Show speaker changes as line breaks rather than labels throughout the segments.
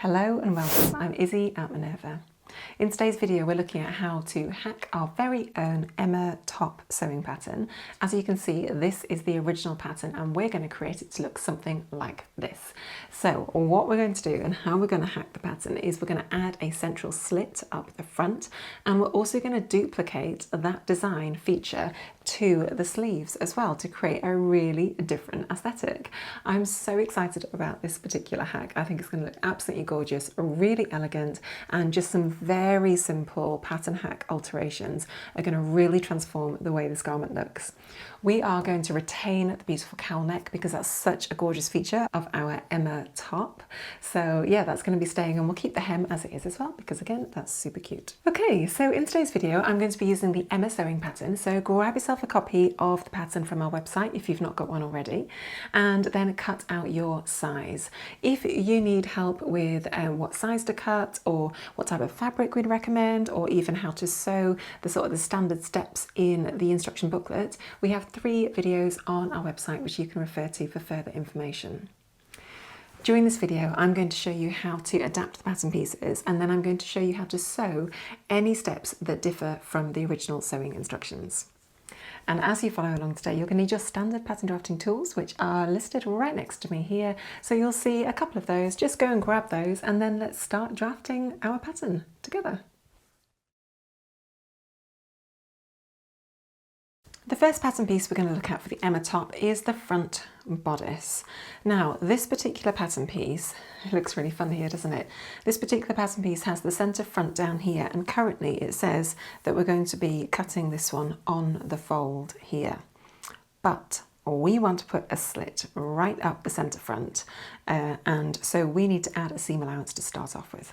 Hello and welcome, I'm Izzy at Minerva. In today's video we're looking at how to hack our very own Emma top sewing pattern. As you can see, this is the original pattern and we're going to create it to look something like this. So what we're going to do and how we're going to hack the pattern is we're going to add a central slit up the front, and we're also going to duplicate that design feature to the sleeves as well to create a really different aesthetic. I'm so excited about this particular hack. I think it's going to look absolutely gorgeous, really elegant, and just some very simple pattern hack alterations are going to really transform the way this garment looks. We are going to retain the beautiful cowl neck because that's such a gorgeous feature of our Emma top. So yeah, that's going to be staying, and we'll keep the hem as it is as well because again, that's super cute. Okay, so in today's video, I'm going to be using the Emma sewing pattern. So grab yourself a copy of the pattern from our website if you've not got one already, and then cut out your size. If you need help with what size to cut or what type of fabric we'd recommend, or even how to sew the standard steps in the instruction booklet, we have 3 videos on our website which you can refer to for further information. During this video, I'm going to show you how to adapt the pattern pieces, and then I'm going to show you how to sew any steps that differ from the original sewing instructions. And as you follow along today, you're going to need your standard pattern drafting tools, which are listed right next to me here. So you'll see a couple of those. Just go and grab those, and then let's start drafting our pattern together. The first pattern piece we're going to look at for the Emma top is the front bodice. Now, this particular pattern piece, it looks really fun here, doesn't it? This particular pattern piece has the centre front down here, and currently it says that we're going to be cutting this one on the fold here. But we want to put a slit right up the centre front, and so we need to add a seam allowance to start off with.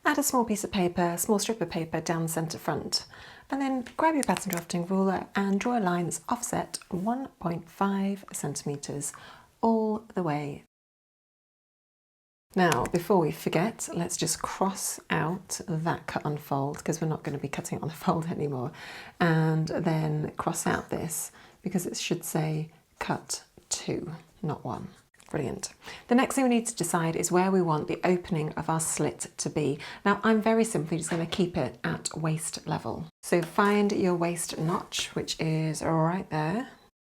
Add a small piece of paper, small strip of paper down the centre front, and then grab your pattern drafting ruler and draw a line that's offset 1.5 centimetres all the way. Now, before we forget, let's just cross out that cut on fold because we're not going to be cutting it on the fold anymore, and then cross out this because it should say cut 2, not 1. Brilliant. The next thing we need to decide is where we want the opening of our slit to be. Now, I'm very simply just going to keep it at waist level. So find your waist notch, which is right there.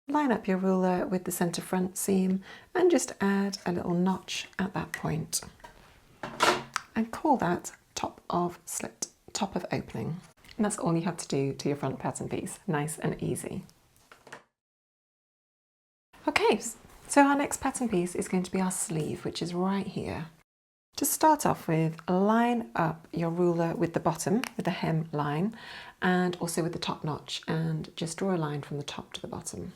Line up your ruler with the centre front seam and just add a little notch at that point. And call that top of slit, top of opening. And that's all you have to do to your front pattern piece. Nice and easy. Okay. So our next pattern piece is going to be our sleeve, which is right here. To start off with, line up your ruler with the bottom, with the hem line, and also with the top notch, and just draw a line from the top to the bottom.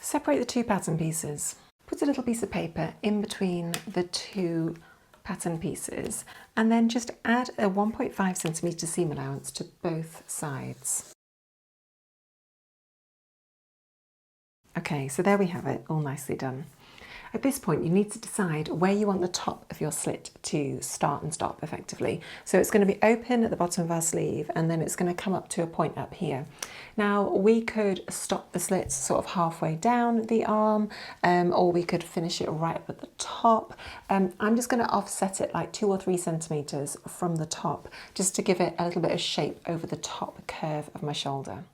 Separate the 2 pattern pieces. Put a little piece of paper in between the 2 pattern pieces, and then just add a 1.5 centimetre seam allowance to both sides. Okay, so there we have it, all nicely done. At this point, you need to decide where you want the top of your slit to start and stop effectively. So it's going to be open at the bottom of our sleeve, and then it's going to come up to a point up here. Now, we could stop the slits sort of halfway down the arm, or we could finish it right up at the top. I'm just going to offset it like 2 or 3 centimetres from the top, just to give it a little bit of shape over the top curve of my shoulder.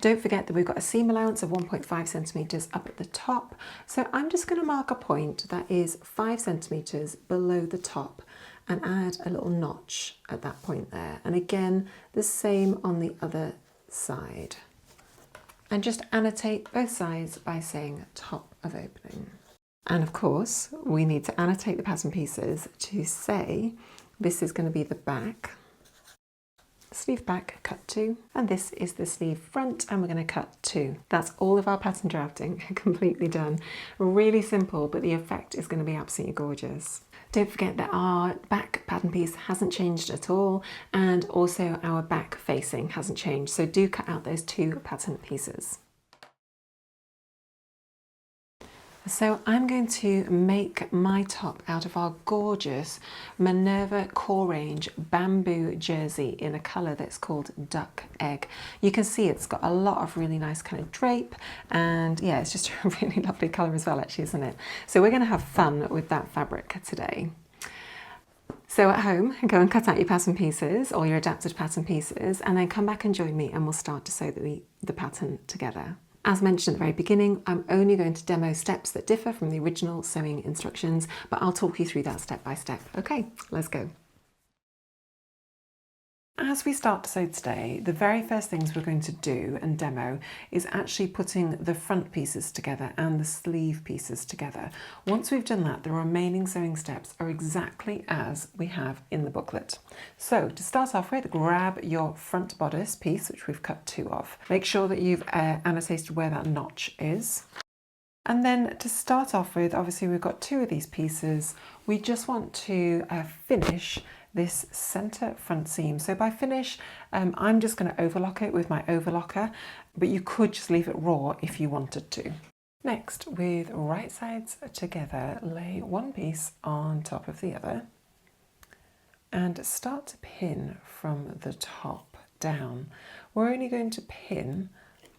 Don't forget that we've got a seam allowance of 1.5 centimetres up at the top, so I'm just going to mark a point that is 5 centimetres below the top and add a little notch at that point there. And again, the same on the other side. And just annotate both sides by saying top of opening. And of course, we need to annotate the pattern pieces to say this is going to be the back. Sleeve back, cut 2, and this is the sleeve front, and we're going to cut 2. That's all of our pattern drafting completely done. Really simple, but the effect is going to be absolutely gorgeous. Don't forget that our back pattern piece hasn't changed at all, and also our back facing hasn't changed, so do cut out those 2 pattern pieces. So I'm going to make my top out of our gorgeous Minerva Core Range bamboo jersey in a colour that's called Duck Egg. You can see it's got a lot of really nice kind of drape, and yeah, it's just a really lovely colour as well actually, isn't it? So we're going to have fun with that fabric today. So at home, go and cut out your pattern pieces or your adapted pattern pieces, and then come back and join me and we'll start to sew the pattern together. As mentioned at the very beginning, I'm only going to demo steps that differ from the original sewing instructions, but I'll talk you through that step by step. Okay, let's go. As we start to sew today, the very first things we're going to do and demo is actually putting the front pieces together and the sleeve pieces together. Once we've done that, the remaining sewing steps are exactly as we have in the booklet. So to start off with, grab your front bodice piece, which we've cut 2 of. Make sure that you've annotated where that notch is. And then to start off with, obviously we've got 2 of these pieces. We just want to finish this center front seam. So by finish, I'm just going to overlock it with my overlocker, but you could just leave it raw if you wanted to. Next, with right sides together, lay one piece on top of the other and start to pin from the top down. We're only going to pin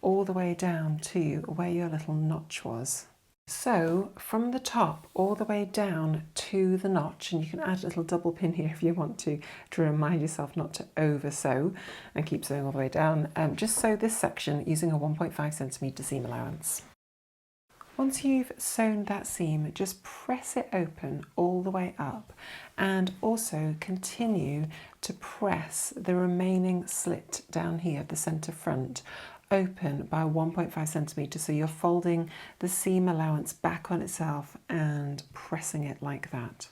all the way down to where your little notch was. So from the top all the way down to the notch, and you can add a little double pin here if you want to remind yourself not to over sew and keep sewing all the way down. Just sew this section using a 1.5 centimeter seam allowance. Once you've sewn that seam, just press it open all the way up and also continue to press the remaining slit down here, the center front, open by 1.5 centimeters. So you're folding the seam allowance back on itself and pressing it like that.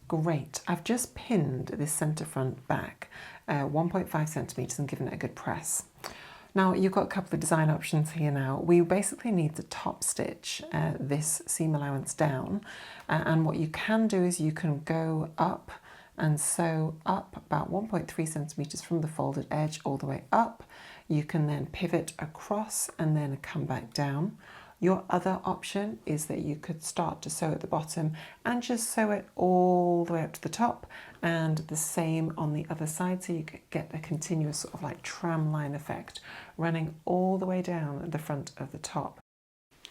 Great, I've just pinned this center front back 1.5 centimeters and given it a good press. Now you've got a couple of design options here now. We basically need to top stitch this seam allowance down, and what you can do is you can go up and sew up about 1.3 centimeters from the folded edge all the way up. You can then pivot across and then come back down. Your other option is that you could start to sew at the bottom and just sew it all the way up to the top, and the same on the other side, so you get a continuous sort of like tram line effect running all the way down the front of the top.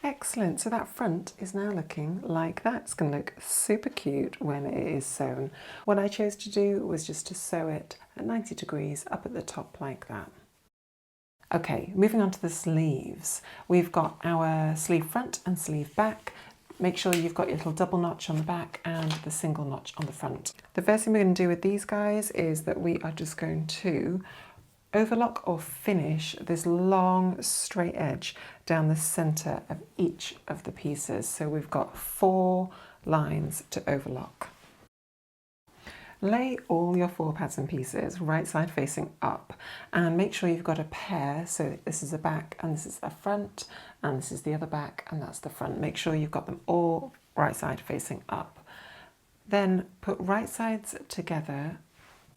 Excellent, so that front is now looking like that. It's going to look super cute when it is sewn. What I chose to do was just to sew it at 90 degrees up at the top like that. Okay, moving on to the sleeves. We've got our sleeve front and sleeve back. Make sure you've got your little double notch on the back and the single notch on the front. The first thing we're going to do with these guys is that we are just going to overlock or finish this long straight edge down the center of each of the pieces. So we've got 4 lines to overlock. Lay all your 4 pattern pieces right side facing up and make sure you've got a pair. So this is a back and this is a front, and this is the other back and that's the front. Make sure you've got them all right side facing up. Then put right sides together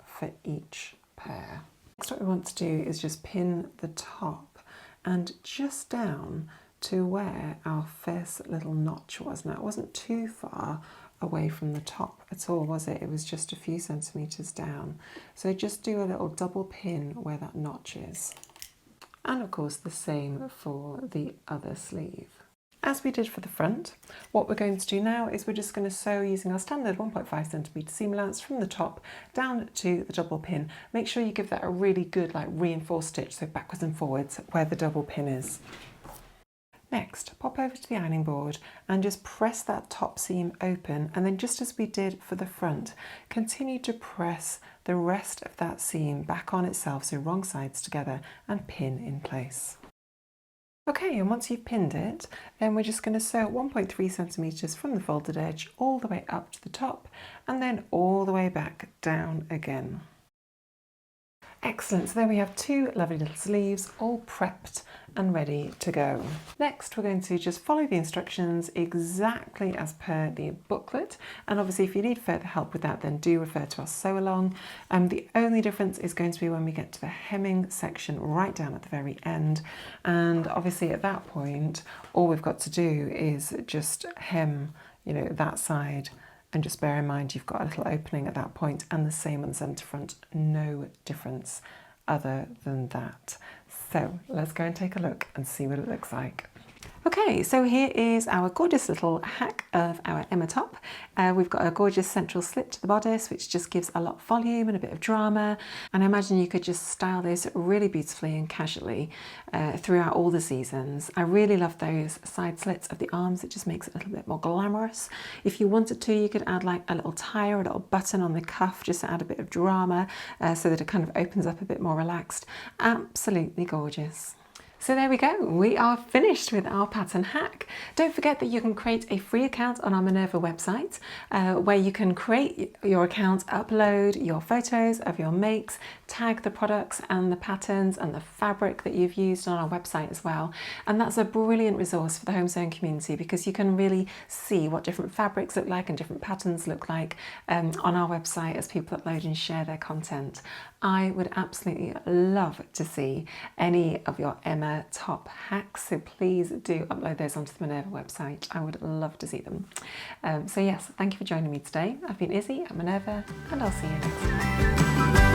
for each pair. Next, what we want to do is just pin the top and just down to where our first little notch was. Now it wasn't too far away from the top at all, was it? It was just a few centimeters down. So just do a little double pin where that notch is. And of course the same for the other sleeve. As we did for the front, what we're going to do now is we're just going to sew using our standard 1.5 centimeter seam allowance from the top down to the double pin. Make sure you give that a really good reinforced stitch, so backwards and forwards where the double pin is. Next, pop over to the ironing board and just press that top seam open, and then just as we did for the front, continue to press the rest of that seam back on itself, so wrong sides together, and pin in place. Okay, and once you've pinned it, then we're just going to sew 1.3 centimeters from the folded edge all the way up to the top and then all the way back down again. Excellent, so there we have 2 lovely little sleeves all prepped and ready to go. Next we're going to just follow the instructions exactly as per the booklet, and obviously if you need further help with that then do refer to our sew along. The only difference is going to be when we get to the hemming section right down at the very end, and obviously at that point all we've got to do is just hem, that side. And just bear in mind you've got a little opening at that point, and the same on the centre front, no difference other than that. So let's go and take a look and see what it looks like. Okay, so here is our gorgeous little hack of our Emma top. We've got a gorgeous central slit to the bodice, which just gives a lot of volume and a bit of drama. And I imagine you could just style this really beautifully and casually throughout all the seasons. I really love those side slits of the arms. It just makes it a little bit more glamorous. If you wanted to, you could add like a little tie or a little button on the cuff just to add a bit of drama so that it kind of opens up a bit more relaxed. Absolutely gorgeous. So there we go, we are finished with our pattern hack. Don't forget that you can create a free account on our Minerva website where you can create your account, upload your photos of your makes, tag the products and the patterns and the fabric that you've used on our website as well. And that's a brilliant resource for the home sewing community because you can really see what different fabrics look like and different patterns look like on our website as people upload and share their content. I would absolutely love to see any of your Emma top hacks, so please do upload those onto the Minerva website. I would love to see them. So yes, thank you for joining me today. I've been Izzy at Minerva and I'll see you next time.